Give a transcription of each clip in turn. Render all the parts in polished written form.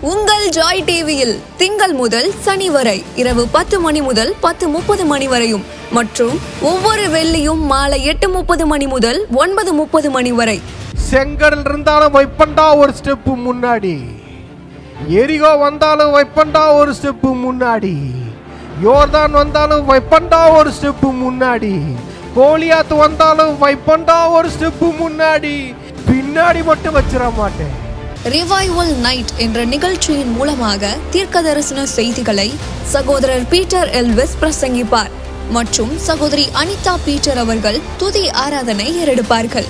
உங்கள் ஜாய் டிவியில் திங்கள் முதல் சனி வரை இரவு 10 மணி முதல் 10:30 மணி வரையும் மற்றும் ஒவ்வொரு வெள்ளியும் மாலை 8:30 மணி முதல் 9:30 மணி வரை. செங்கடல் இருந்தாலும் வைப்பண்டா ஒரு ஸ்டெப்பு முன்னாடி, எரிகோ வந்தாலும் வைப்பண்டா ஒரு ஸ்டெப்பு முன்னாடி, யோர்தான் வந்தாலும் வைப்பண்டா ஒரு ஸ்டெப்பு முன்னாடி, கோலியாத்து வந்தாலும் வைப்பண்டா ஒரு ஸ்டெப்பு முன்னாடி, பின்னாடி மட்டும் வச்சிட மாட்டேன். ரிவைவல் நைட் என்ற நிகழ்ச்சியின் மூலமாக தீர்க்க தரிசன செய்திகளை சகோதரர் பீட்டர் எல்விஸ் பிரசங்கிப்பார் மற்றும் சகோதரி அனிதா பீட்டர் அவர்கள் துதி ஆராதனை ஏறெடுப்பார்கள்.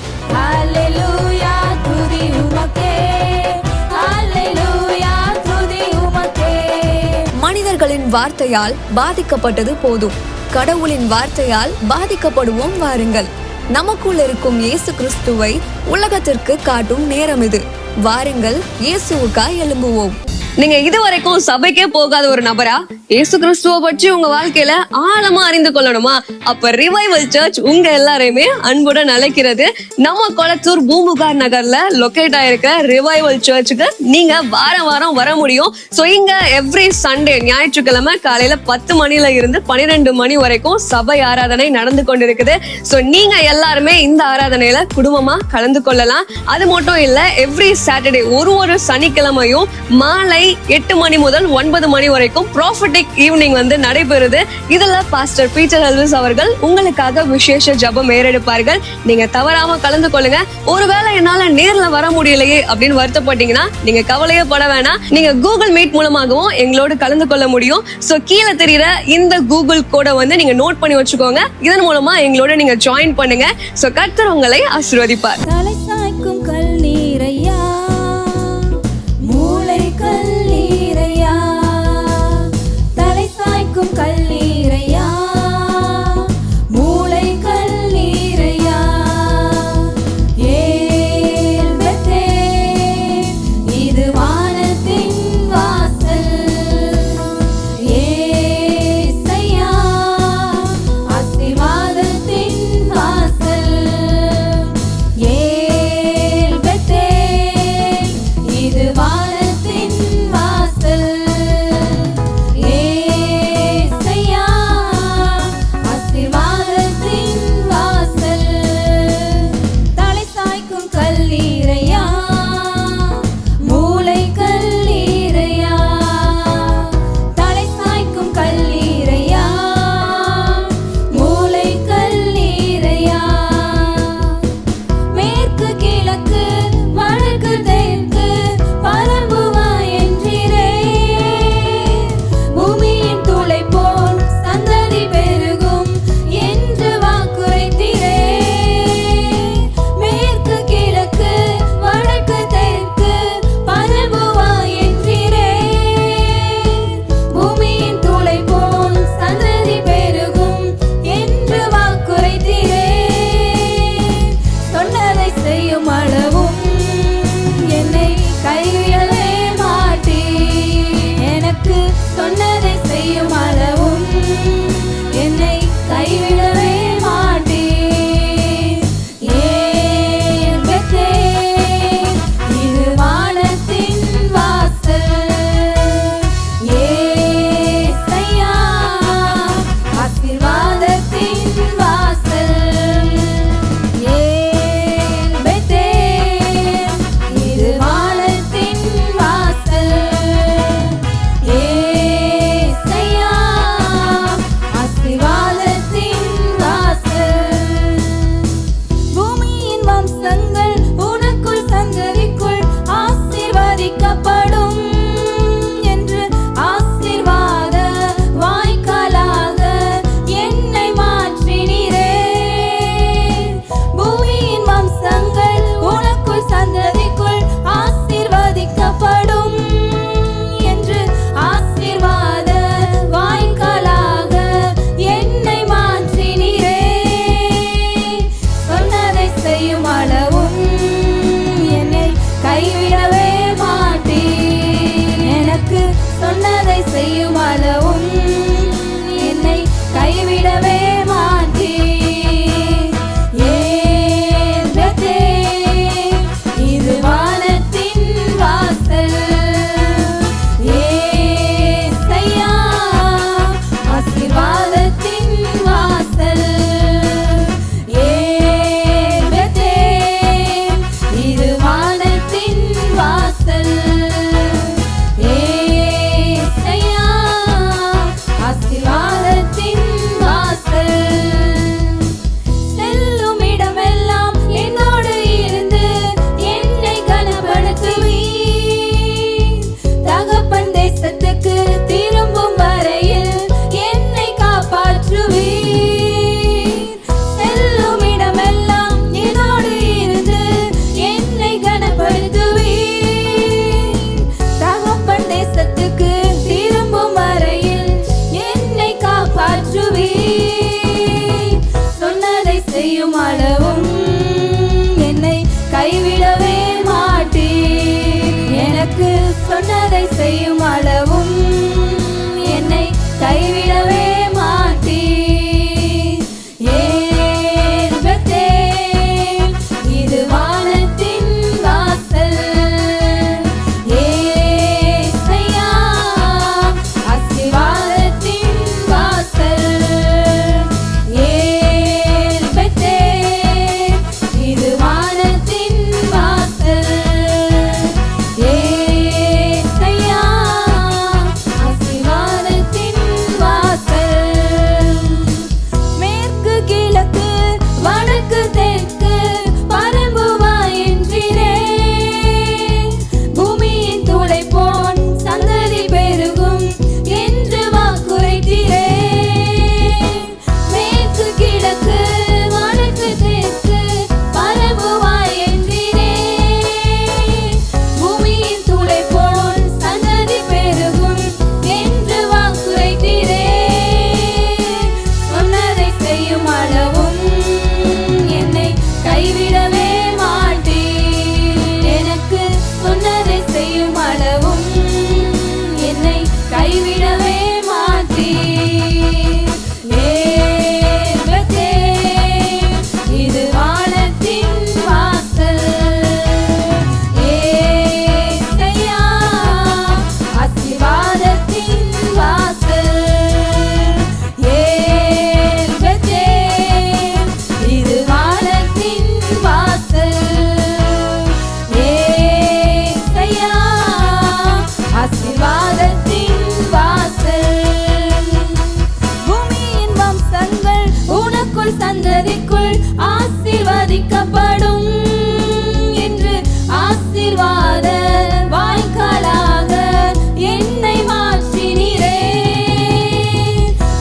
மனிதர்களின் வார்த்தையால் பாதிக்கப்பட்டது போதும், கடவுளின் வார்த்தையால் பாதிக்கப்படுவோம் வாருங்கள். நமக்குள் இருக்கும் இயேசு கிறிஸ்துவை உலகத்திற்கு காட்டும் நேரம் இது. வாருங்கள், இயேசுவுக்காய் எழும்புவோம். நீங்க இதுவரைக்கும் சபைக்கே போகாத ஒரு நபரா இயேசு கிறிஸ்துவ பற்றி உங்க வாழ்க்கையில ஆழமா அறிந்து கொள்ளணுமா? அப்ப ரிவைவல் சர்ச் உங்க எல்லாரையுமே அன்புடன் அழைக்கிறது. நம்ம கொளத்தூர் பூம்புகார் நகர்ல லொகேட் ஆயிருக்க ரிவைவல் சர்ச்சுக்கு நீங்க வாரம் வாரம் வர முடியும். சோ இங்க எவ்ரி சண்டே ஞாயிற்றுக்கிழமை காலையில 10 மணில இருந்து 12 மணி வரைக்கும் சபை ஆராதனை நடந்து கொண்டிருக்குது. சோ நீங்க எல்லாருமே இந்த ஆராதனையில குடும்பமா கலந்து கொள்ளலாம். அது மட்டும் இல்ல, எவ்ரி சாட்டர்டே ஒரு சனிக்கிழமையும் மாலை 8 மணி முதல் 9 மணி வரைக்கும் ப்ராஃபிட்டிக் ஈவினிங் நடைபெறுது. இதுல பாஸ்டர் பீட்டர் எல்விஸ் அவர்கள் உங்களுக்காக விசேஷ ஜெபம் ஏறெடுப்பார்கள். நீங்க தவறாம கலந்து கொள்ளுங்க. ஒருவேளை என்னால நேர்ல வர முடியலையே அப்படின்னு வருத்தப்பட்டீங்கன்னா நீங்க கவலையே பட வேணாம். நீங்க கூகுள் மீட் மூலமாகவும் எங்களோடு கலந்து கொள்ள முடியும். சோ கீழே தெரியுற இந்த கூகுள் கோட நீங்க நோட் பண்ணி வச்சுக்கோங்க. இதன் மூலமா எங்களோட நீங்க ஜாயின் பண்ணுங்க. சோ கர்த்தர் உங்களை ஆசீர்வதிப்பார். வடக்கு தெற்கு பரம்பு சொன்னதை செய்யும் அளவும் என்னை கைவிடவே மாட்டீர். ஏன் பெத்தேன், இது வானத்தின் வாசல். ஏசையா, ஆசீர்வாதத்தின் வாசல். ஏன் பெத்தேன், இது வானத்தின் வாசல். ஏசையா, ஆசீர்வாதத்தின் வாசல். மேற்கு கிழக்கு வடக்கு தெற்கு பரம்புவாய் என்றீரே. பூமியின் துளைப்போன் சந்ததி பெருகும் என்று வாக்குரைத்தீரே. மேற்கு கிழக்கு வடக்கு தெற்கு பரம்புவாய் என்றீரே. பூமியின் துளைப்போன் சந்ததி பெருகும் என்று வாக்குரைத்தீரே. சொன்னதை செய்யும் அளவும் என்னை கைவிடவே மாட்டீர். எனக்கு சொன்னதை செய்யும் அளவும் என்னை கைவிடவே மாட்டீர். ஏன் பெத்தேன், இது வானத்தின் வாசல். ஏசையா, ஆசீர்வாதத்தின் வாசல். ஏன் பெத்தேன், இது வானத்தின் வாசல். ஏசையா, ஆசீர்வாதத்தின் வாசல். பூமியின் வம்சங்கள் உனக்குள் சந்ததிக்குள் ஆசீர்வதிக்கப்படும் என்று ஆசீர்வாத வாய்க்காலாக என்னை மாற்றினீரே.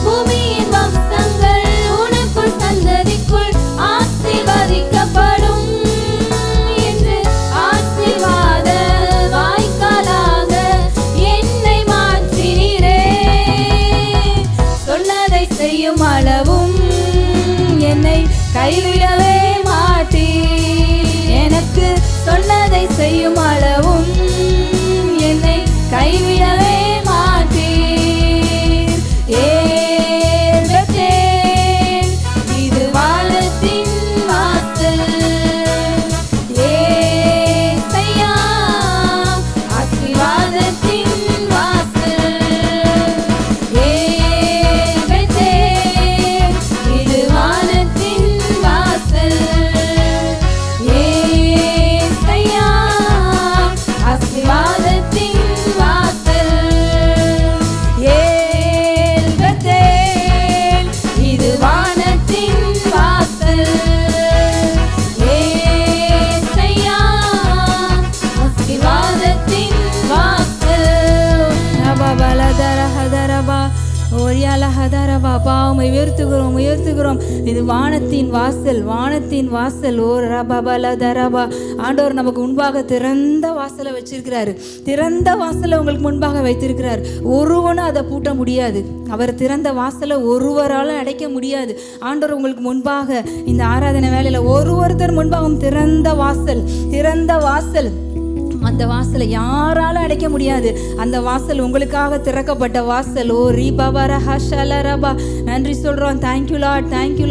பூமியின் வம்சங்கள் உனக்குள் சந்ததிக்குள் ஆசீர்வதிக்கப்படும் என்று ஆசீர்வாத வாய்க்காலாக என்னை மாற்றினீரே. சொன்னதை செய்யும் அளவும் என்னை கைவிடவே மாட்டீர். எனக்கு சொன்னதை செய்யும் அளவும் என்னை கைவிடவே மாட்டீர். ஏன் பெத்தேன், இது வானத்தின் வாசல். ஏசையா, ஆசீர்வாதத்தின் வாசல். ஏன் பெத்தேன், இது வானத்தின் வாசல். ஏசையா, ஆசீர்வாதத்தின் வாசல். ஏன் பெத்தேன், இது வானத்தின் வாசல். ஏசையா, ஆசீர்வாதத்தின் வாசல். ரபபலதரஹதரபா ஓரியாலஹதரபா. உம்மை உயர்த்துகிறோம். இது வானத்தின் வாசல், வானத்தின் வாசல். ஓ ரபபலதரபா. ஆண்டவர் நமக்கு முன்பாக திறந்த வாசலை வச்சிருக்கிறாரு. திறந்த வாசலை உங்களுக்கு முன்பாக வைத்திருக்கிறார். ஒருவனும் அதை பூட்ட முடியாது. அவர் திறந்த வாசலை ஒருவரால் அடைக்க முடியாது. ஆண்டவர் உங்களுக்கு முன்பாக இந்த ஆராதனை வேலையில ஒருத்தர் முன்பாகவும் திறந்த வாசல். அந்த வாசலை யாராலும் அடைக்க முடியாது. அந்த வாசல் உங்களுக்காக திறக்கப்பட்ட வாசல். ஓ ரீபா. நன்றி சொல்றோம். Thank you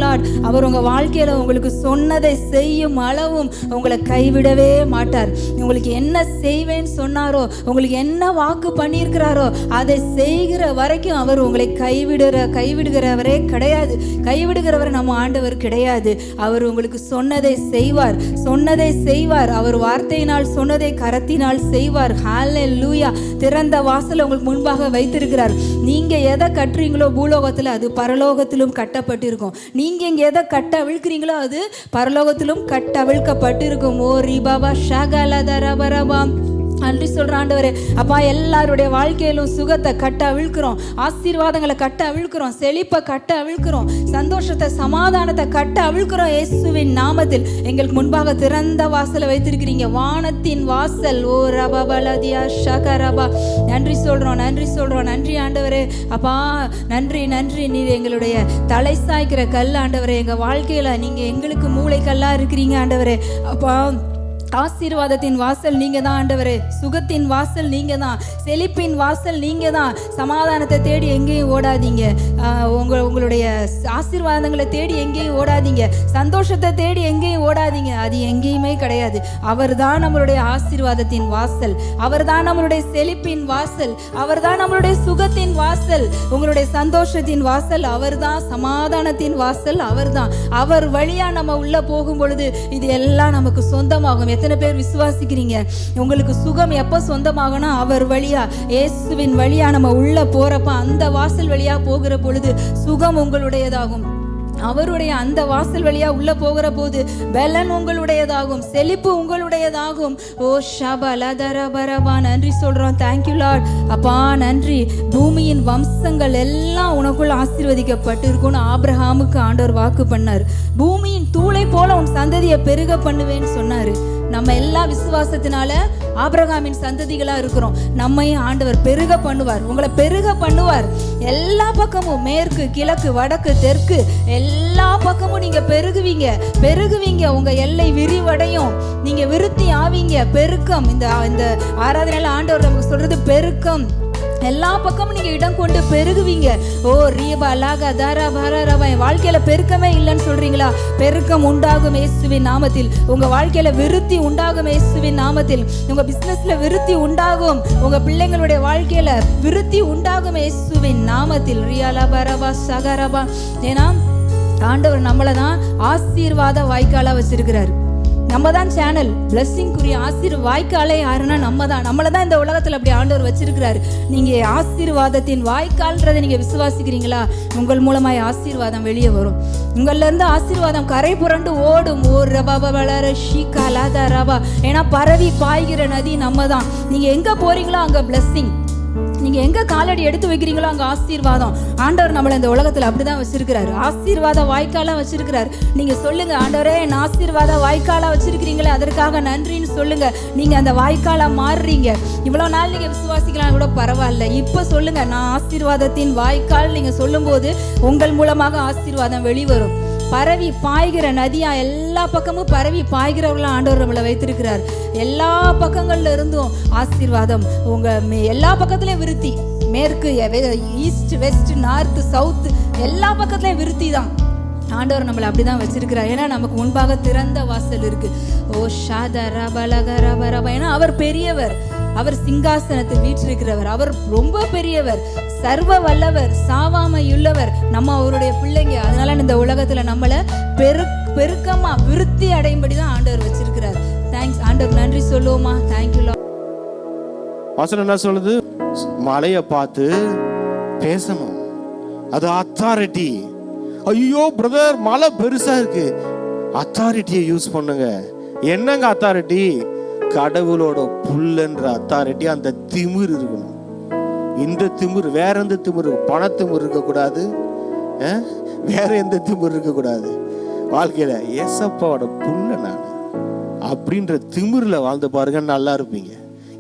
Lord. அவர் உங்க வாழ்க்கையில உங்களுக்கு சொன்னதை செய்யும் அளவும் உங்களை கைவிடவே மாட்டார். உங்களுக்கு என்ன செய்வேன்னு சொன்னாரோ, உங்களுக்கு என்ன வாக்கு பண்ணியிருக்கிறாரோ அதை செய்கிற வரைக்கும் அவர் உங்களை கைவிடுகிறவரே கிடையாது. கைவிடுகிறவர் நம்ம ஆண்டவர் கிடையாது. அவர் உங்களுக்கு சொன்னதை செய்வார். அவர் வார்த்தையினால் சொன்னதை கரத்தினால் செய்வார். ஹல்லேலூயா. திறந்த வாசல் உங்களுக்கு முன்பாக வைத்திருக்கிறார். நீங்க எதை கட்டுறீங்களோ பூலோகத்துல அது பரலோகத்திலும் கட்டப்பட்டிருக்கும். நீங்க இங்க எதை கட்ட அவிழ்க்கிறீங்களோ அது பரலோகத்திலும் கட்ட அவிழ்க்கப்பட்டிருக்கும். ஓ ரிபாபா ஷகலதரபரபாம். நன்றி சொல்ற ஆண்டவரே. அப்பா, எல்லாருடைய வாழ்க்கையிலும் சுகத்தை கட்ட அவிழ்க்கிறோம், ஆசீர்வாதங்களை கட்ட அவிழ்க்கிறோம், செழிப்பை கட்ட அவிழ்க்கிறோம், சந்தோஷத்தை சமாதானத்தை கட்ட அவிழ்க்கிறோம். இயேசுவின் நாமத்தில் எங்களுக்கு முன்பாக திறந்த வாசலை வைத்திருக்கிறீங்க, வானத்தின் வாசல். ஓ ரபபலதியா ஷகரபா. நன்றி சொல்றோம். நன்றி ஆண்டவரே. அப்பா நன்றி. நீர் எங்களுடைய தலை சாய்க்கிற கல் ஆண்டவரே. எங்க வாழ்க்கையில நீங்க எங்களுக்கு மூளை கல்லா இருக்கிறீங்க ஆண்டவரே. அப்பா ஆசீர்வாதத்தின் வாசல் நீங்க தான் ஆண்டவரே. சுகத்தின் வாசல் நீங்க தான். செழிப்பின் வாசல் நீங்க தான். சமாதானத்தை தேடி எங்கேயும் ஓடாதீங்க. உங்களுடைய ஆசீர்வாதங்களை தேடி எங்கேயும் ஓடாதீங்க. சந்தோஷத்தை தேடி எங்கேயும் ஓடாதீங்க. அது எங்கேயுமே கிடையாது. அவர் தான் நம்மளுடைய ஆசீர்வாதத்தின் வாசல். அவர் தான் நம்மளுடைய செழிப்பின் வாசல். அவர் தான் நம்மளுடைய சுகத்தின் வாசல். உங்களுடைய சந்தோஷத்தின் வாசல் அவர் தான். சமாதானத்தின் வாசல் அவர் தான். அவர் வழியா நம்ம உள்ள போகும் பொழுது இது எல்லாம் நமக்கு சொந்தமாகும். எத்தனை பேர் விசுவாசிக்கிறீங்க? உங்களுக்கு சுகம் எப்ப சொந்தமாகும்னா அவர் வழியா, இயேசுவின் வழியா நம்ம உள்ள போறப்ப அந்த வாசல் வழியா போகிற பொழுது சுகம் உங்களுடையதாகும். அவருடைய அந்த வாசல் வழியா உள்ள போகிற போது பலன் உங்களுடையதாகும், செழிப்பு உங்களுடையதாகும். ஓ ஷபா லதரபரபா, நன்றி சொல்றோம். Thank you Lord. அப்பா நன்றி. பூமியின் வம்சங்கள் எல்லாம் உனக்குள்ள ஆசீர்வதிக்கப்பட்டு இருக்கும்னு ஆபிரகாமுக்கு ஆண்டவர் வாக்கு பண்ணார். பூமியின் தூளை போல உன் சந்ததியை பெருக பண்ணுவேன்னு சொன்னாரு. நம்ம எல்லா விசுவாசத்தினால ஆபிரகாமின் சந்ததிகளா இருக்கிறோம். நம்மையும் ஆண்டவர் பெருக பண்ணுவார். உங்களை பெருக பண்ணுவார். எல்லா பக்கமும், மேற்கு கிழக்கு வடக்கு தெற்கு, எல்லா பக்கமும் நீங்க பெருகுவீங்க. உங்க எல்லை விரிவடையும். நீங்க விருத்தி ஆவீங்க. பெருக்கம். இந்த ஆராதனையில ஆண்டவர் நமக்கு சொல்றது பெருக்கம். எல்லா பக்கமும் நீங்க இடம் கொண்டு பெருகுவீங்க. ஓ ரீபா லாகா தாரா பாரா ரபா. என் வாழ்க்கையில பெருக்கமே இல்லைன்னு சொல்றீங்களா? பெருக்கம் உண்டாகும் இயேசுவின் நாமத்தில். உங்க வாழ்க்கையில விருத்தி உண்டாகும் இயேசுவின் நாமத்தில். உங்க பிசினஸ்ல விருத்தி உண்டாகும். உங்க பிள்ளைங்களுடைய வாழ்க்கையில விருத்தி உண்டாகும் இயேசுவின் நாமத்தில். ரியாலா பரபா சகரபா. ஏன்னா ஆண்டவர் நம்மளதான் ஆசீர்வாத வாய்க்காலா வச்சிருக்கிறாரு. நம்ம தான் சேனல். பிளஸ்ஸிங்குரிய வாய்க்காலே யாருன்னா நம்மளை தான் இந்த உலகத்தில் அப்படி ஆண்டவர் வச்சிருக்கிறாரு. நீங்க ஆசீர்வாதத்தின் வாய்க்கால்ன்றதை நீங்க விசுவாசிக்கிறீங்களா? உங்கள் மூலமாய் ஆசீர்வாதம் வெளியே வரும். உங்கள்ல இருந்து ஆசீர்வாதம் கரை புரண்டு ஓடும். ஓ ரபா வளர ஷீகா லாதா ரபா. ஏன்னா பரவி பாய்கிற நதி நம்ம தான். நீங்க எங்க போறீங்களோ அங்க பிளஸ்ஸிங். நீங்க எங்க காலடி எடுத்து வைக்கிறீங்களோ அங்க ஆசீர்வாதம். ஆண்டவர் நம்மள இந்த உலகத்துல அப்படிதான் வச்சிருக்கிறாரு. ஆசீர்வாத வாய்க்காலா வச்சிருக்கிறாரு. நீங்க சொல்லுங்க, ஆண்டவரே என் ஆசீர்வாத வாய்க்காலா வச்சிருக்கிறீங்களே, அதற்காக நன்றின்னு சொல்லுங்க. நீங்க அந்த வாய்க்காலா மாறுறீங்க. இவ்வளவு நாள் நீங்க விசுவாசிக்கலாம் கூட பரவாயில்ல. இப்ப சொல்லுங்க, நான் ஆசீர்வாதத்தின் வாய்க்கால். நீங்க சொல்லும் போது உங்கள் மூலமாக ஆசீர்வாதம் வெளிவரும். பரவி பாய்கிற நதியா, எல்லா பக்கமும் பரவி பாய்கிறவர்களா ஆண்டவர் நம்மளை வைத்திருக்கிறார். எல்லா பக்கங்கள்ல இருந்தும் ஆசீர்வாதம். உங்க எல்லா பக்கத்துலயும் விருத்தி. மேற்கு ஈஸ்ட் வெஸ்ட் நார்த் சவுத் எல்லா பக்கத்துலயும் விருத்தி தான். ஆண்டவர் நம்மளை அப்படிதான் வச்சிருக்கிறார். ஏன்னா நமக்கு முன்பாக திறந்த வாசல் இருக்கு. ஓ ஷாதரபலகரபரப. ஏன்னா அவர் பெரியவர். அவர் சிங்காசனத்தில் வீற்றிருக்கிறவர். அவர் ரொம்ப பெரியவர், சர்வ வல்லவர், சாவாமையுள்ளவர். நம்ம அவருடைய பிள்ளைங்க. அதனால இந்த உலகத்துல நம்மளை பெருக்கமா விருத்தி அடையும்படிதான் ஆண்டவர் வச்சிருக்கிறார். தேங்க்ஸ் ஆண்டவர். நன்றி சொல்லுவோமா? Thank you Lord. வசனம் என்ன சொல்லுது? மலையை பார்த்து பேசணும். அது அத்தாரிட்டி. ஐயோ பிரதர், மலை பெருசா இருக்கு. அத்தாரிட்டியை யூஸ் பண்ணுங்க. என்னங்க அத்தாரிட்டி? கடவுளோட புல்லன்ற அத்தாரிட்டி. அந்த திமிர் இருக்கணும். இந்த திமிர், வேற எந்த திமிர்? பணத்திமிர் இருக்கக்கூடாது, வேற எந்த திமிர் இருக்கக்கூடாது. வாழ்க்கையில ஏசப்பாவோட புல்ல நான் அப்படின்ற திமிர்ல வாழ்ந்து பாருங்க, நல்லா இருப்பீங்க.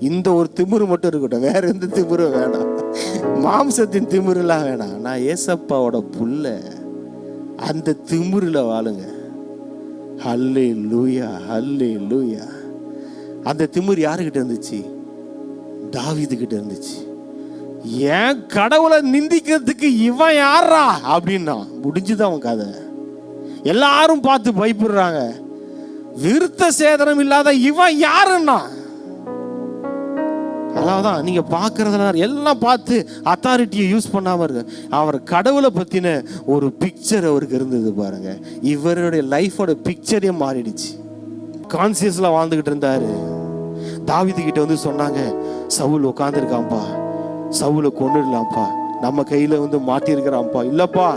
இந்த ஒரு திமிரு மட்டும் இருக்கட்டும், வேற எந்த திமிரும் வேணாம். மாம்சத்தின் திமிரெல்லாம் வேணாம். நான் ஏசப்பாவோட புல்ல, அந்த திமிருல வாழுங்க. ஹல்லேலூயா, ஹல்லேலூயா. அந்த திமிர் யாருக்கிட்ட இருந்துச்சு? தாவீது கிட்ட இருந்துச்சு. ஏன் கடவுளை நிந்திக்கிறதுக்கு இவன் யாரா அப்படின்னா முடிஞ்சுதான் அவன் கதை. எல்லாரும் பார்த்து பயப்படுறாங்க. விருத்த சேதனம் இல்லாத இவன் யாருன்னா, அதான் நீங்க பாக்குறதுல எல்லாம் பார்த்து அத்தாரிட்டியை யூஸ் பண்ணாம இருக்கு. அவர் கடவுளை பத்தின ஒரு பிக்சர் அவருக்கு இருந்தது பாருங்க. இவருடைய லைஃபோட பிக்சரே மாறிடுச்சு. கான்சியஸ்ல வாழ்ந்துகிட்டு இருந்தாரு. தாவீது கிட்ட வந்து சொன்னாங்க, சவுல் உட்காந்துருக்கான்ப்பா, சவுலை கொண்டுடலாம்ப்பா, நம்ம கையில வந்து மாட்டிருக்கிறான்ப்பா. இல்லப்பா,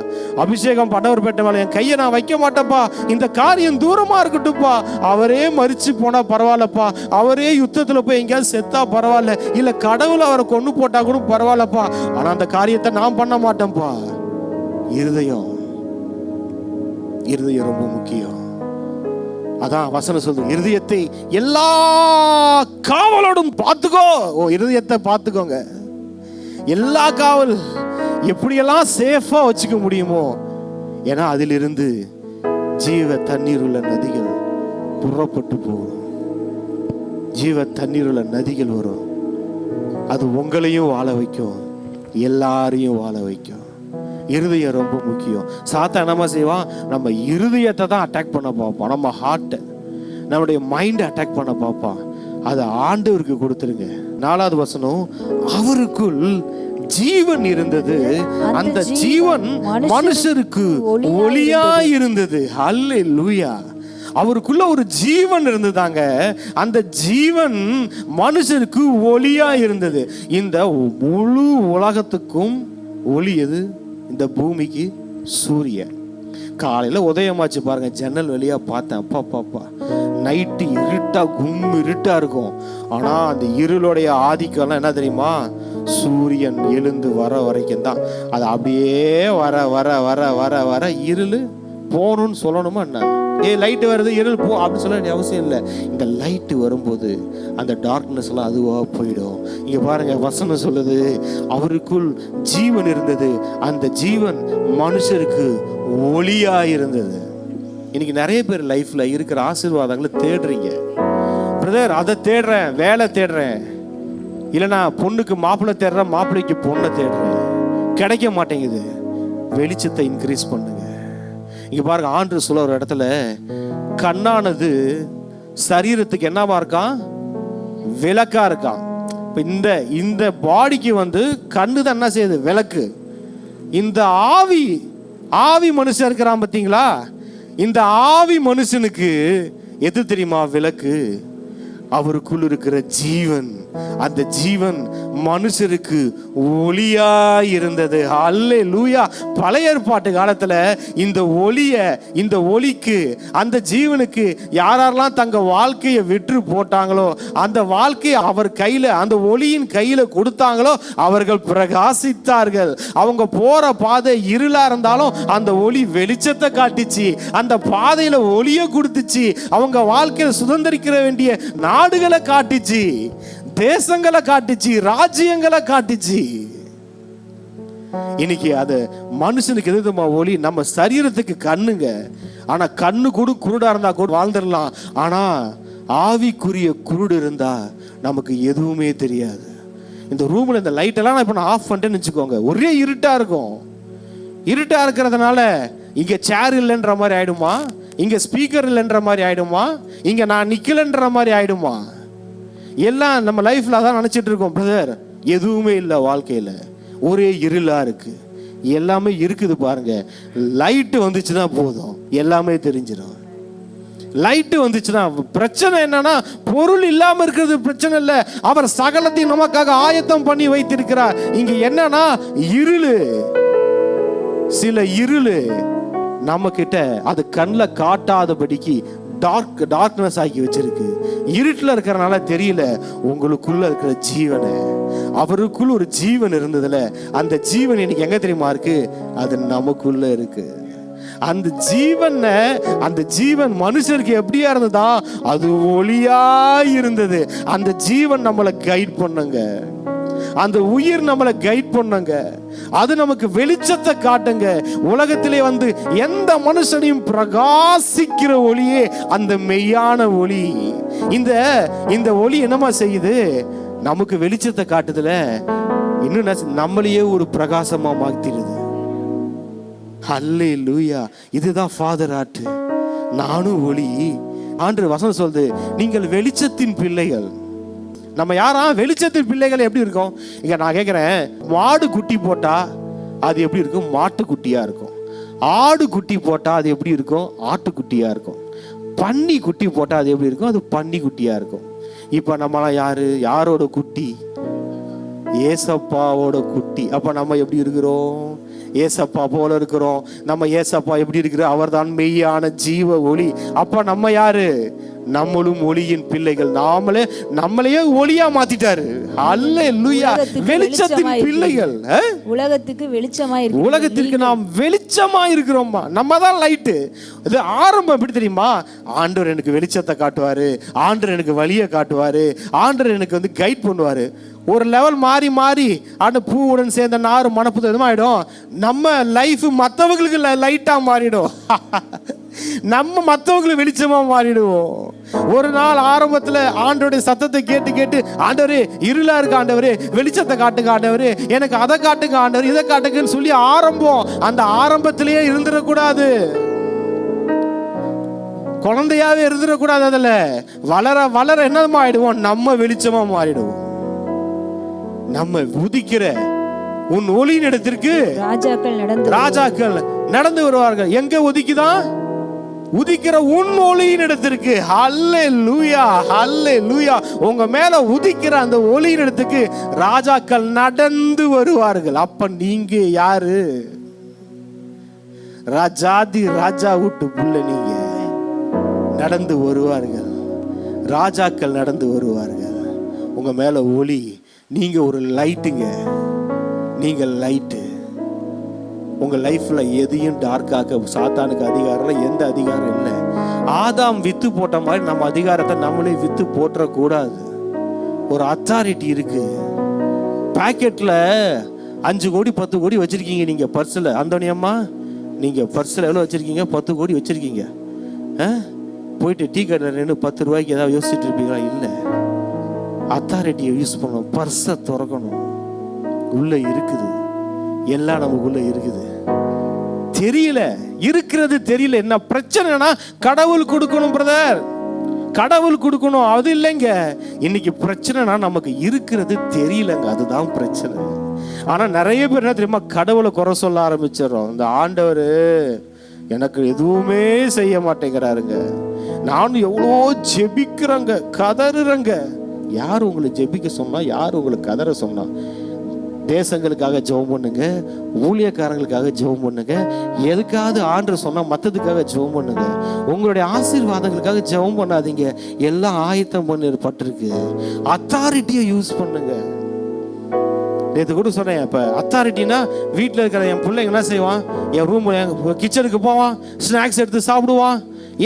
அபிஷேகம் பண்ணவர் பெற்ற மேல என் கையை நான் வைக்க மாட்டேன்ப்பா. இந்த காரியம் தூரமா இருக்கட்டும்ப்பா. அவரே மரிச்சு போனா பரவாயில்லப்பா, அவரே யுத்தத்துல போய் எங்கேயாவது செத்தா பரவாயில்ல, இல்ல கடவுளை அவரை கொண்டு போட்டா கூட பரவாயில்லப்பா, ஆனா அந்த காரியத்தை நான் பண்ண மாட்டேன்ப்பா. இருதயம் ரொம்ப முக்கியம். அதான் வசனம் சொல்லுது, இருதயத்தை எல்லா காவலோடும் பார்த்துக்கோ. ஓ, இருதயத்தை பார்த்துக்கோங்க. எல்லா காவல் எப்படியெல்லாம் சேஃபா வச்சுக்க முடியுமோ. ஏன்னா அதிலிருந்து ஜீவ தண்ணீர் உள்ள நதிகள் புறப்பட்டு போகும். ஜீவ தண்ணீருள்ள நதிகள் வரும். அது உங்களையும் வாழ வைக்கும், எல்லாரையும் வாழ வைக்கும். இருதயம் ரொம்ப முக்கியம். சாத்தான் என்னமா செய்வான்? நம்ம இருதயத்தை தான் அட்டாக் பண்ண பார்ப்பான், நம்ம ஹார்ட்டை, நம்முடைய மைண்டை அட்டாக் பண்ண பார்ப்பான். அதை ஆண்டவருக்கு கொடுத்துருங்க. 4வது வசனம், அவருக்குள் ஜீவன் இருந்தது, அந்த ஜீவன் மனுஷருக்கு ஒளியா இருந்தது. அல்லேலூயா. அவருக்குள்ள ஒரு ஜீவன் இருந்ததாங்க, அந்த ஜீவன் மனுஷருக்கு ஒளியா இருந்தது. இந்த முழு உலகத்துக்கும் ஒளி எது? இந்த பூமிக்கு சூரியன். காலையில உதயமாச்சு பாருங்க, ஜன்னல் வழியா பார்த்தேன், அப்பா பாப்பா நைட்டு இருட்டா இருட்டா இருக்கும். ஆனா அந்த இருளுடைய ஆதிக்கம்லாம் என்ன தெரியுமா? சூரியன் எழுந்து வர வரைக்கும் தான். அது அப்படியே வர வர வர வர வர இருள் போகணும்னு சொல்லணுமா என்ன? லைட்டு வருது இருள் போ அப்படின்னு சொல்ல வேண்டிய அவசியம் இல்லை. இந்த லைட்டு வரும்போது அந்த டார்க்னஸ் எல்லாம் அதுவாக போயிடும். இங்க பாருங்க, வசனம் சொல்லுது, அவருக்குள் ஜீவன் இருந்தது, அந்த ஜீவன் மனுஷருக்கு ஒளியா இருந்தது. இன்னைக்கு நிறைய பேர் லைஃப்ல இருக்கிற ஆசீர்வாதங்களை தேடுறீங்க. பிரதர், அதை தேடுறேன், வேலை தேடுறேன், இல்லைனா பொண்ணுக்கு மாப்பிள்ளை தேடுறேன், மாப்பிள்ளைக்கு பொண்ணை தேடுறேன், கிடைக்க மாட்டேங்குது. வெளிச்சத்தை இன்க்ரீஸ் பண்ணுங்க. இங்க பாருங்க, ஆண்டு சொல்ல ஒரு இடத்துல, கண்ணானது சரீரத்துக்கு என்னவா இருக்கான்? விளக்கா இருக்கான். இப்ப இந்த பாடிக்கு கண்ணு தான் என்ன செய்யுது? விளக்கு. இந்த ஆவி மனுஷன் இருக்கிறான் பார்த்தீங்களா? இந்த ஆவி மனுஷனுக்கு எது தெரியுமா விளக்கு? அவருக்குள் இருக்கிற ஜீவன். அந்த ஜீவன் மனுஷருக்கு ஒளியா இருந்தது. அல்லேலூயா. பழைய ஏற்பாட்டு காலத்துல இந்த ஒளிக்கு அந்த ஜீவனுக்கு யாரெல்லாம் தங்க வாழ்க்கையை விற்று போட்டாங்களோ, அந்த வாழ்க்கையை அவர் கையில, அந்த ஒளியின் கையில கொடுத்தாங்களோ, அவர்கள் பிரகாசித்தார்கள். அவங்க போற பாதை இருளா இருந்தாலும் அந்த ஒளி வெளிச்சத்தை காட்டிச்சு, அந்த பாதையில ஒளியை கொடுத்துச்சு. அவங்க வாழ்க்கையில சுதந்திரிக்கிற வேண்டிய நாடுகளை காட்டிச்சு, தேசங்களை காட்டிச்சு, ராஜ்யங்களை காட்டிச்சு. இன்னைக்கு அது மனுஷனுக்கு எதுமா ஒளி? நம்ம சரீரத்துக்கு கண்ணுங்க. ஆனா கண்ணு கூட குருடா இருந்தா கூட வாழ்ந்துடலாம். ஆனா ஆவிக்குரிய குருடு இருந்தா நமக்கு எதுவுமே தெரியாது. இந்த ரூம்ல இந்த லைட் எல்லாம் இப்ப நான் ஆஃப் பண்ணிட்டேன்னு வச்சுக்கோங்க, ஒரே இருட்டா இருக்கும். இருட்டா இருக்கிறதுனால இங்க சேர் இல்லைன்ற மாதிரி ஆயிடுமா? இங்க ஸ்பீக்கர் இல்லைன்ற மாதிரி ஆயிடுமா? இங்க நான் நிக்கலன்ற மாதிரி ஆயிடுமா? எல்லாம் நம்ம லைஃப்ல அதான் நினைச்சிட்டு இருக்கோம். பிரதர், எதுவுமே இல்லை வாழ்க்கையில, ஒரே இருளா இருக்கு. எல்லாமே இருக்குது பாருங்க. லைட்டு வந்துச்சுன்னா போதும், எல்லாமே தெரிஞ்சிடும். லைட்டு வந்துச்சுன்னா பிரச்சனை என்னன்னா, பொருள் இல்லாம இருக்கிறது பிரச்சனை இல்லை, அவர் சகலத்தையும் நமக்காக ஆயத்தம் பண்ணி வைத்திருக்கிறார். இங்க என்னன்னா இருளு, சில இருளு நம்ம கிட்ட அது கண்ணில் காட்டாதபடிக்கு டார்க்னஸ் ஆக்கி வச்சிருக்கு. இருட்டில் இருக்கிறனால தெரியல. உங்களுக்குள்ள இருக்கிற ஜீவனை, அவருக்குள்ள ஒரு ஜீவன் இருந்ததுல, அந்த ஜீவன் இன்னைக்கு எங்க தெரியுமா இருக்கு? அது நமக்குள்ள இருக்கு. அந்த ஜீவன் மனுஷருக்கு எப்படியா இருந்ததா? அது ஒளியா இருந்தது. அந்த ஜீவன் நம்மளை கைட் பண்ணுங்க, அந்த உயிர் நம்மளை கைட் பண்ணுங்க, அது நமக்கு வெளிச்சத்தை காட்டுங்க. உலகத்திலே எந்த மனுஷனையும் பிரகாசிக்கிற ஒளியே அந்த மெய்யான ஒளி. இந்த ஒளி என்னமா செய்யுது? நமக்கு வெளிச்சத்தை காட்டுதுல, இன்னும் நம்மளையே ஒரு பிரகாசமா மாத்திடுது. அல்லேலூயா. இதுதான் ஃபாதர் ஆர்ட். நானும் ஒளி. ஆண்டு வசனம் சொல்லுது, நீங்கள் வெளிச்சத்தின் பிள்ளைகள். நம்ம யாரா? வெளிச்சத்தின் பிள்ளைகள். எப்படி இருக்கும்? இங்க நான் கேட்கிறேன், மாடு குட்டி போட்டா அது எப்படி இருக்கும்? மாட்டுக்குட்டியா இருக்கும். ஆடு குட்டி போட்டா அது எப்படி இருக்கும்? ஆட்டுக்குட்டியா இருக்கும். பன்னி குட்டி போட்டா அது எப்படி இருக்கும்? அது பன்னி குட்டியா இருக்கும். இப்ப நம்மளாம் யாரோட குட்டி? ஏசப்பாவோட குட்டி. அப்ப நம்ம எப்படி இருக்கிறோம்? ஏசப்பா போல இருக்கிறோம். நம்ம ஏசப்பா எப்படி இருக்கிற? அவர் தான் மெய்யான ஜீவ ஒளி. அப்ப நம்ம யாரு? நம்மளும் ஒளியின் பிள்ளைகள். நம்மளையே ஒளியா மாத்திட்டாரு. அல்லேலூயா. வெளிச்சத்தின் பிள்ளைகள். உலகத்துக்கு வெளிச்சமா இருக்கு. உலகத்திற்கு நாம் வெளிச்சமா இருக்கிறோமா? நம்ம தான் லைட்டு. இது ஆரம்பம் எப்படி தெரியுமா? ஆண்டவர் எனக்கு வெளிச்சத்தை காட்டுவாரு, ஆண்டவர் எனக்கு வழியை காட்டுவாரு, ஆண்டவர் எனக்கு கைட் பண்ணுவாரு. ஒரு லெவல் மாறி மாறி அந்த பூவுடன் சேர்ந்த நாறு மணப்புது எதுவும் ஆயிடும். நம்ம லைஃப் மற்றவங்களுக்கு லைட்டா மாறிடும். நம்ம மற்றவங்களுக்கு வெளிச்சமா மாறிடுவோம். ஒரு நாள் ஆரம்பத்துல ஆண்டவருடைய சத்தத்தை கேட்டு கேட்டு, ஆண்டவரே இருளா இருக்கு ஆண்டவரே, வெளிச்சத்தை காட்டுங்க ஆண்டவரே, எனக்கு அதை காட்டுங்க ஆண்டவர், இதை காட்டுங்கன்னு சொல்லி ஆரம்பம். அந்த ஆரம்பத்திலேயே இருந்துடக்கூடாது, குழந்தையாவே இருந்துடக்கூடாது. அதுல வளர வளர என்னமா ஆயிடுவோம், நம்ம வெளிச்சமா மாறிடுவோம். நம்ம உதிக்கிற உன் ஒளியின் இடத்திற்கு ராஜாக்கள் நடந்து வருவார்கள். எங்க உதிக்குதான்? உதிக்கிற உன் ஒளியின் இடத்திற்கு. ஹல்லேலூயா, ஹல்லேலூயா. உங்க மேல உதிக்கிற அந்த ஒளியின் இடத்துக்கு ராஜாக்கள் நடந்து வருவார்கள். அப்ப நீங்க யாரு? ராஜாதி ராஜா விட்டு புள்ள நீங்க. நடந்து வருவார்கள், ராஜாக்கள் நடந்து வருவார்கள். உங்க மேல ஒளி. நீங்க ஒரு லைட்டுங்க, நீங்க லைட்டு. உங்க லைஃப்ல எதையும் டார்க்காக சாத்தானுக்கு அதிகாரம், எந்த அதிகாரம் இல்லை. ஆதாம் வித்து போட்ட மாதிரி நம்ம அதிகாரத்தை நம்மளே வித்து போட்டுற கூடாது. ஒரு அத்தாரிட்டி இருக்கு. பாக்கெட்ல 5 கோடி 10 கோடி வச்சிருக்கீங்க நீங்க பர்ஸ்ல. அந்தோனியம்மா, நீங்க பர்ஸ்ல எவ்வளவு வச்சிருக்கீங்க? 10 கோடி வச்சிருக்கீங்க. போயிட்டு டீ கடையில் நின்று 10 ரூபாய்க்கு ஏதாவது யோசிச்சுட்டு இருப்பீங்களா? இல்லை. அத்தாரிட்டியை யூஸ் பண்ணணும். பர்ஸை திறக்கணும். உள்ள இருக்குது, எல்லாம் நமக்குள்ள இருக்குது. தெரியல, இருக்கிறது தெரியல. என்ன பிரச்சனைனா கடவுள் கொடுக்கணும் பிரதர், கடவுள் கொடுக்கணும். அது இல்லைங்க. இன்னைக்கு பிரச்சனைனா நமக்கு இருக்கிறது தெரியலங்க, அதுதான் பிரச்சனை. ஆனா நிறைய பேர் என்ன தெரியுமா, கடவுளை குறை சொல்ல ஆரம்பிச்சிடறோம். இந்த ஆண்டவர் எனக்கு எதுவுமே செய்ய மாட்டேங்கிறாருங்க, நானும் எவ்வளோ ஜெபிக்கிறேங்க, கதறுறேங்க. யார் உங்களை ஜெபிக்க சொன்னா? யார் உங்களுக்கு கதற சொன்னா? தேசங்களுக்காக ஜெபம் பண்ணுங்க, ஊழியக்காரங்களுக்காக ஜெபம் பண்ணுங்க. எதுக்காவது ஆண்டவர் சொன்னா மற்றதுக்காக ஜெபம் பண்ணுங்க. உங்களுடைய ஆசீர்வாதங்களுக்காக ஜெபம் பண்ணாதீங்க. எல்லாம் ஆயத்தம் பண்ணப்பட்டிருக்கு. அத்தாரிட்டியை யூஸ் பண்ணுங்க. நேற்று கூட சொன்னேன். இப்போ அத்தாரிட்டினா வீட்டில் இருக்கிற என் பிள்ளைங்க என்ன செய்வான்? என் ரூம் கிச்சனுக்கு போவான், ஸ்நாக்ஸ் எடுத்து சாப்பிடுவான்,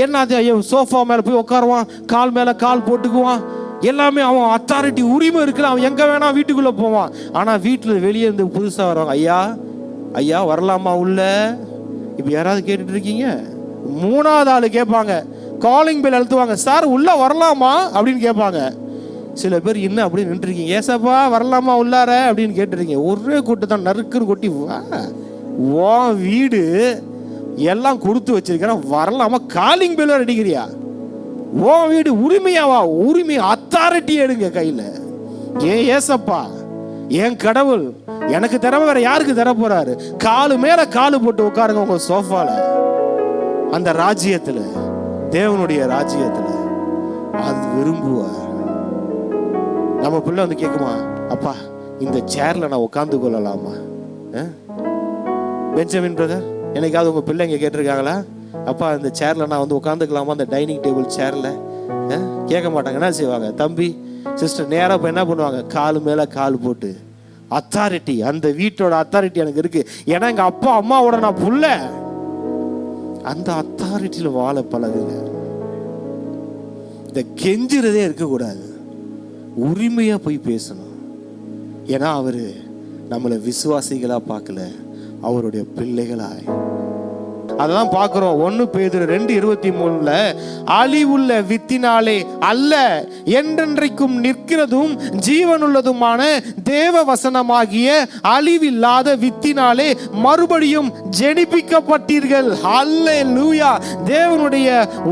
என்ன சோஃபா மேலே போய் உட்காருவான், கால் மேலே கால் போட்டுக்குவான். எல்லாமே அவன் அத்தாரிட்டி, உரிமை இருக்குல்ல, அவன் எங்கே வேணா வீட்டுக்குள்ளே போவான். ஆனால் வீட்டில் வெளியே இருந்து புதுசாக வருவாங்க. ஐயா ஐயா வரலாமா உள்ள? இப்போ யாராவது கேட்டுட்டு இருக்கீங்க? 3வது ஆள் கேட்பாங்க, காலிங் பெல் அழுத்துவாங்க, சார் உள்ளே வரலாமா அப்படின்னு கேட்பாங்க. சில பேர் இன்னும் அப்படி நின்றுருக்கீங்க, ஏசப்பா வரலாமா உள்ளார அப்படின்னு கேட்டுருக்கீங்க. ஒரே கூட்டு தான் நறுக்குன்னு கொட்டி, வா வீடு எல்லாம் கொடுத்து வச்சிருக்கிறேன், வரலாமா? Calling bell அடிக்கிறியா? ஓ வீடு உரிமையாவா? உரிமை, அத்தாரிட்டி எடுங்க கையில. ஏன் ஏசப்பா, என் கடவுள் எனக்கு தர, வேற யாருக்கு தர போறாரு? காலு மேல காலு போட்டு உட்காருங்க உங்க சோஃபால. அந்த ராஜ்யத்துல, தேவனுடைய ராஜ்யத்துல அது விரும்புவார். நம்ம பிள்ளை வந்து கேட்குமா, அப்பா இந்த சேர்ல நான் உட்கார்ந்து கொள்ளலாமா? பெஞ்சமின் பிரதர், என்னைக்காவது உங்க பிள்ளைங்க கேட்டிருக்காங்களா, அப்பா இந்த சேர்ல நான் வந்து உட்காந்துக்கலாமா, அந்த டைனிங் டேபிள் சேர்ல? கேட்க மாட்டாங்க. என்ன செய்வாங்க? தம்பி சிஸ்டர் நேராக போய் என்ன பண்ணுவாங்க? காலு மேல கால் போட்டு. அத்தாரிட்டி, அந்த வீட்டோட அத்தாரிட்டி எனக்கு இருக்கு, ஏன்னா எங்க அப்பா அம்மாவோட நான் புள்ள. அந்த அத்தாரிட்டியில வாழ பழகுங்க. இந்த கெஞ்சுறதே இருக்கக்கூடாது, உரிமையா போய் பேசணும். ஏன்னா அவரு நம்மளை விசுவாசிகளா பார்க்கல, அவருடைய பிள்ளைகளாய். அதெல்லாம் பார்க்கிறோம். 1 பேதுரு 2:23 அழிவுள்ள வித்தினாலே அல்ல, என்றென்றைக்கும் நிற்கிறதும் ஜீவனுள்ளதுமான தேவ வசனமாகிய அழிவில்லாத வித்தினாலே மறுபடியும் ஜெனிப்பிக்கப்பட்டீர்கள். ஹல்லேலூயா. தேவனுடைய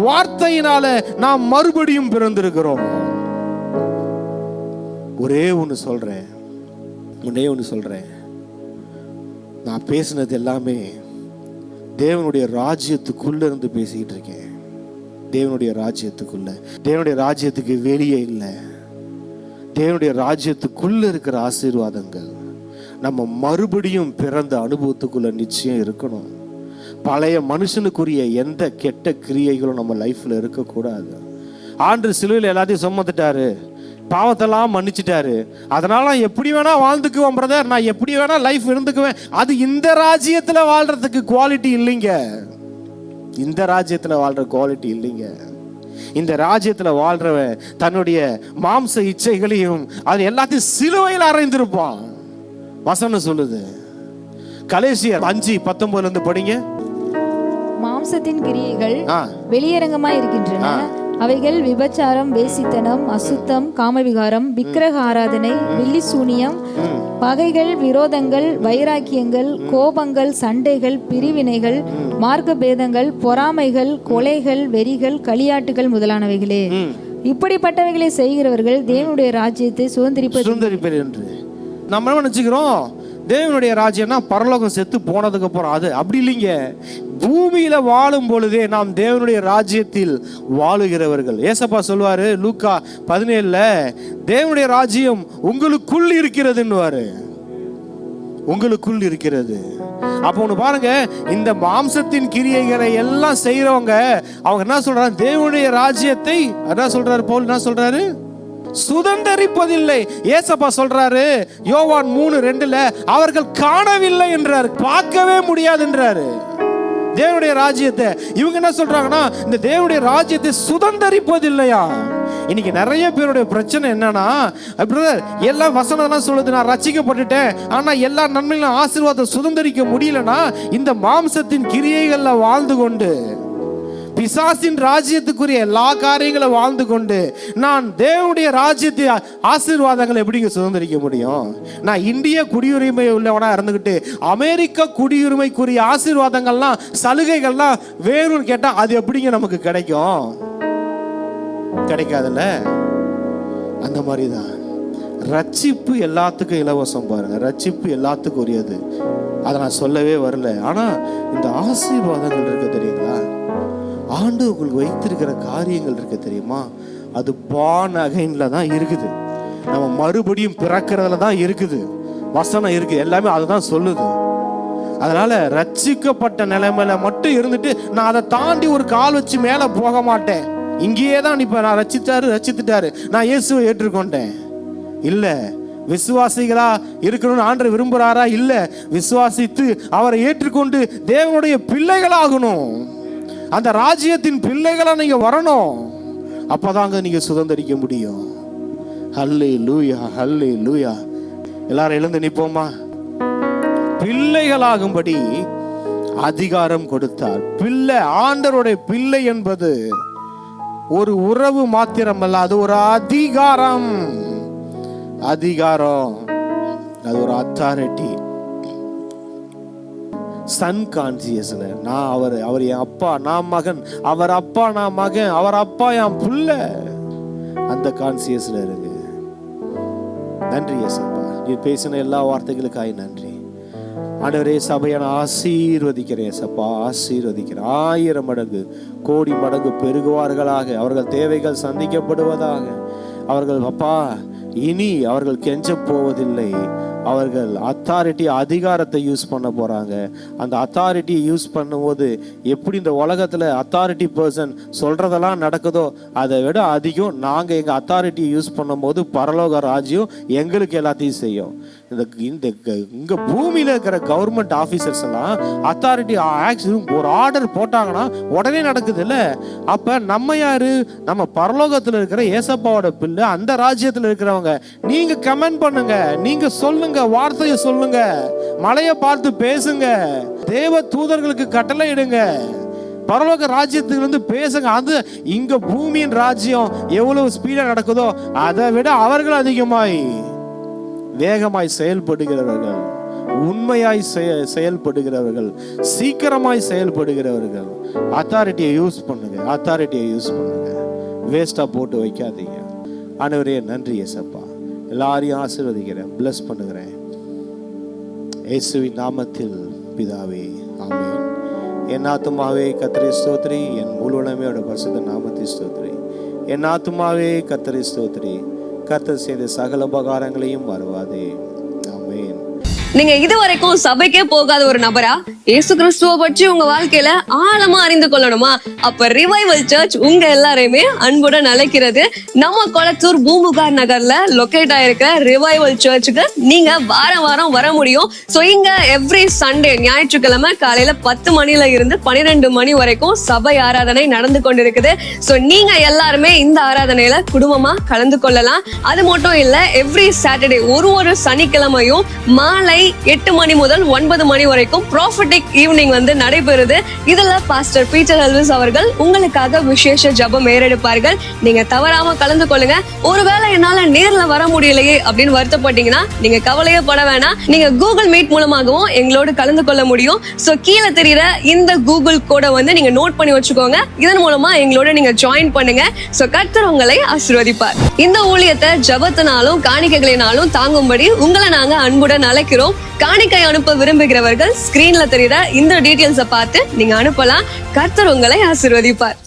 வார்த்தையினால நாம் மறுபடியும் பிறந்திருக்கிறோம். ஒரே ஒன்று சொல்றேன், நான் பேசினது எல்லாமே தேவனுடைய ராஜ்யத்துக்குள்ள இருந்து பேசிக்கிட்டு இருக்கேன். தேவனுடைய ராஜ்யத்துக்குள்ள, தேவனுடைய ராஜ்யத்துக்கு வெளியே இல்லை. தேவனுடைய ராஜ்யத்துக்குள்ள இருக்கிற ஆசீர்வாதங்கள் நம்ம மறுபடியும் பிறந்த அனுபவத்துக்குள்ள நிச்சயம் இருக்கணும். பழைய மனுஷனுக்குரிய எந்த கெட்ட கிரியைகளும் நம்ம லைஃப்ல இருக்கக்கூடாது. ஆண்டவர் சிலுவையில் எல்லாத்தையும் சுமந்துட்டாரு, பாவத்தெல்லாம் மன்னிச்சிட்டாரு. அதனால நான் எப்படி வேணா வாழ்ந்துக்குவேன் பிரதர், நான் எப்படி வேணா லைஃப் இருந்துக்குவேன். அது இந்த ராஜ்யத்துல வாழ்றதுக்கு குவாலிட்டி இல்லைங்க. இந்த ராஜ்யத்துல வாழ்ற குவாலிட்டி இல்லைங்க. இந்த ராஜ்யத்துல வாழ்றவன் தன்னுடைய மாம்ச இச்சைகளையும் அது எல்லாத்தையும் சிலுவையில் அறைந்திருப்பான். வசனம் சொல்லுது. கலேசியர் 5:19 படிங்க. மாம்சத்தின் கிரியைகள் ஆ. வெளியரங்கமாய் இருக்கின்றன. அவைகள் விபச்சாரம், வேசித்தனம், அசுத்தம், காமவிகாரம், விக்கிரக ஆராதனை, வில்லி சூனியம், பகைகள், விரோதங்கள், வைராக்கியங்கள், கோபங்கள், சண்டைகள், பிரிவினைகள், மார்க்க பேதங்கள், பொறாமைகள், கொலைகள், வெறிகள், களியாட்டுகள் முதலானவைகளே. இப்படிப்பட்டவைகளை செய்கிறவர்கள் தேவனுடைய ராஜ்யத்தை சுதந்திரிப்பது என்று நம்ம நினைச்சுக்கிறோம். தேவனுடைய ராஜ்யம்னா பரலோகம் செத்து போனதுக்கு அப்புறம் அது அப்படி இல்லைங்க. பூமியில வாழும் பொழுதே நாம் தேவனுடைய ராஜ்யத்தில் வாழுகிறவர்கள். ஏசப்பா சொல்வாரு லூக்கா 17 தேவனுடைய ராஜ்யம் உங்களுக்குள் இருக்கிறதுன்னுவாரு. உங்களுக்குள் இருக்கிறது. அப்போ ஒன்று பாருங்க, இந்த மாம்சத்தின் கிரியைகளை எல்லாம் செய்யறவங்க அவங்க என்ன சொல்றாங்க? தேவனுடைய ராஜ்யத்தை என்ன சொல்றாரு பவுல்? என்ன சொல்றாரு? சுதந்தரிப்பதில்லை. ஏசப்பா சொல்றாரு யோவான் 3:2 அவர்கள் காணவில்லை என்றார், பார்க்கவே முடியாது என்றாரு தேவனுடைய ராஜ்யத்தை. இவங்க என்ன சொல்றாங்கன்னா இந்த தேவனுடைய ராஜ்யத்தை சுதந்தரிப்பதில்லையா. இன்னைக்கு நிறைய பேருடைய பிரச்சனை என்னன்னா, எல்லாம் வசனம் சொல்லுது நான் ரட்சிக்கப்பட்டுட்டேன், ஆனா எல்லா நன்மைகளும் ஆசீர்வாதத்தை சுதந்தரிக்க முடியலன்னா இந்த மாம்சத்தின் கிரியைகள்ல வாழ்ந்து கொண்டு பிசாசின் ராஜ்யத்துக்குரிய எல்லா காரியங்களும் வாழ்ந்து கொண்டு நான் தேவனுடைய ராஜ்யத்தை ஆசீர்வாதங்களை எப்படிங்க சுதந்திரிக்க முடியும்? நான் இந்திய குடியுரிமை உள்ளவனா இருந்துகிட்டு அமெரிக்க குடியுரிமைக்குரிய ஆசீர்வாதங்கள்லாம் சலுகைகள்லாம் வேணும்னு கேட்டா அது எப்படிங்க நமக்கு கிடைக்கும்? கிடைக்காதுல்ல. அந்த மாதிரிதான் ரட்சிப்பு எல்லாத்துக்கும் இலவசம். பாருங்க, ரட்சிப்பு எல்லாத்துக்கும் உரியது. அதை நான் சொல்லவே வரல. ஆனா இந்த ஆசீர்வாதங்கள் இருக்கு தெரியுங்களா, ஆண்டு உங்களுக்கு வைத்திருக்கிற காரியங்கள் இருக்கு தெரியுமா, அது born againல தான் இருக்குது. நம்ம மறுபடியும் பிறக்கிறதுல தான் இருக்குது. வசனம் இருக்கு, எல்லாமே அதுதான் சொல்லுது. அதனால ரட்சிக்கப்பட்ட நிலைமையில மட்டும் இருந்துட்டு நான் அதை தாண்டி ஒரு கால் வச்சு மேல போக மாட்டேன். இங்கேயே தான் இப்ப நான் ரட்சித்துட்டாரு, நான் இயேசுவை ஏற்றுக்கொண்டேன். இல்ல, விசுவாசிகளா இருக்கணும்னு ஆண்டவர் விரும்புறாரா? இல்ல, விசுவாசித்து அவரை ஏற்றுக்கொண்டு தேவனுடைய பிள்ளைகளாகணும். அந்த ராஜ்யத்தின் பிள்ளைகளா நீங்க வரணும். அப்பதாங்க நீங்க சுதந்திரிக்க முடியும். ஹல்லேலூயா, ஹல்லேலூயா. எல்லாரும் எழுந்து நிப்போமா? பிள்ளைகளாகும்படி அதிகாரம் கொடுத்தார். பிள்ளை, ஆண்டவருடைய பிள்ளை என்பது ஒரு உறவு மாத்திரமல்ல, அது ஒரு அதிகாரம். அதிகாரம், அது ஒரு அத்தாரிட்டி. சன் கான்சியஸ்ல நான் அவர் என் அப்பா, நான் மகன், அவர் அப்பா, நான் மகன், அவர் அப்பா என் புள்ள, அந்த கான்சியஸ்ல இருக்கு. நன்றி ஏசப்பா, நீ பேசின எல்லா வார்த்தைகளுக்காக நன்றி. ஆண்டவரே, சபையை நான் ஆசீர்வதிக்கிறேன் ஏசப்பா, ஆசீர்வதிக்கிறேன். 1000 மடங்கு, கோடி மடங்கு பெருகுவார்களாக. அவர்கள் தேவைகள் சந்திக்கப்படுவதாக. அவர்கள் அப்பா இனி அவர்கள் கெஞ்ச போவதில்லை. அவர்கள் அத்தாரிட்டி, அதிகாரத்தை யூஸ் பண்ண போறாங்க. அந்த அத்தாரிட்டியை யூஸ் பண்ணும்போது எப்படி இந்த உலகத்துல அத்தாரிட்டி பர்சன் சொல்றதெல்லாம் நடக்குதோ அதை விட அதிகம் நாங்க எங்க அத்தாரிட்டியை யூஸ் பண்ணும்போது பரலோக ராஜ்யம் எங்களுக்கு எல்லாத்தையும் செய்யும். இங்க பூமியில இருக்கிற கவர்மெண்ட் ஆபீசர்ஸ் எல்லாம் அத்தாரிட்டி ஒரு ஆர்டர் போட்டாங்கன்னா உடனே நடக்குது இல்ல. அப்ப நம்ம யாரு? நம்ம பரலோகத்துல இருக்கிற ஏசப்பாவோட பிள்ளை, அந்த ராஜ்யத்துல இருக்கிறவங்க. நீங்க கமெண்ட் பண்ணுங்க, நீங்க சொல்லுங்க, வார்த்தையை சொல்லுங்க, மலையை பார்த்து பேசுங்க, தேவ தூதர்களுக்கு கட்டளை இடுங்க, பரலோக ராஜ்யத்துக்கு வந்து பேசுங்க. அது இங்க பூமியின் ராஜ்யம் எவ்வளவு ஸ்பீடா நடக்குதோ அதை விட அவர்கள் அதிகமாய் வேகமாய் செயல்படுகிறவர்கள், உண்மையாய் செயல்படுகிறவர்கள், சீக்கிரமாய் செயல்படுகிறவர்கள். அத்தாரிட்டியை யூஸ் பண்ணுங்க, அத்தாரிட்டியை யூஸ் பண்ணுங்க, வேஸ்டா போட்டு வைக்காதீங்க. ஆண்டவரே நன்றி ஏசப்பா, எல்லாரையும் ஆசீர்வதிக்கிறேன், பிளஸ் பண்ணுகிறேன் இயேசுவின் நாமத்தில் பிதாவே, ஆமென். என் ஆத்துமாவே கர்த்தரை ஸ்தோத்திரி, என் முழுவதுமையோட பரிசுத்த நாமத்தை ஸ்தோத்திரி. என் ஆத்துமாவே கர்த்தரை ஸ்தோத்திரி, கர்த்தர் செய்த சகல உபகாரங்களையும் மறவாதே. ஆமென். நீங்க இதுவரைக்கும் சபைக்கே போகாத ஒரு நபரா இயேசு கிறிஸ்துவ பற்றி உங்க வாழ்க்கையில ஆழமா அறிந்து கொள்ளணுமா? அப்ப ரிவைவல் சர்ச் உங்க எல்லாரையுமே அன்புடன் அழைக்கிறது. நம்ம கொளத்தூர் பூம்புகார் நகர்ல லொகேட் ஆயிருக்க ரிவைவல் சர்ச்சுக்கு நீங்க வாரம் வாரம் வர முடியும். சோ இங்க எவ்ரி சண்டே, ஞாயிற்றுக்கிழமை காலையில 10 மணில இருந்து 12 மணி வரைக்கும் சபை ஆராதனை நடந்து கொண்டிருக்குது. சோ நீங்க எல்லாருமே இந்த ஆராதனையில குடும்பமா கலந்து கொள்ளலாம். அது மட்டும் இல்ல, எவ்ரி சாட்டர்டே, ஒரு சனிக்கிழமையும் மாலை காலை 8 மணி முதல் 9 மணி வரைக்கும் ப்ராஃபட்டிக் ஈவினிங் வந்து நடைபெறுது. இதுல பாஸ்டர் பீட்டர் எல்விஸ் அவர்கள் உங்களுக்காக விசேஷ ஜெபம் ஏறெடுப்பார்கள். நீங்க தவறாம கலந்து கொள்ளுங்க. ஒருவேளை என்னால நேர்ல வர முடியலையே அப்படின்னு வருத்தப்பட்டீங்கன்னா நீங்க கவலையே பட வேணாம். நீங்க கூகுள் மீட் மூலமாகவும் எங்களோடு கலந்து கொள்ள முடியும். சோ கீழே தெரியுற இந்த கூகுள் கோடை வந்து நீங்க நோட் பண்ணி வச்சுக்கோங்க. இதன் மூலமா எங்களோட நீங்க ஜாயின் பண்ணுங்க. சோ கர்த்தர் உங்களை ஆசீர்வதிப்பார். இந்த ஊழியத்தை ஜெபத்தினாலும் காணிக்கைகளினாலும் தாங்கும்படி உங்களை நாங்க அன்புடன் அழைக்கிறோம். காணிக்கை அனுப்ப விரும்புகிறவர்கள் ஸ்கிரீன்ல தெரியுற இந்த டீடைல்ஸை பார்த்து நீங்க அனுப்பலாம். கர்த்தர் உங்களை ஆசீர்வதிப்பார்.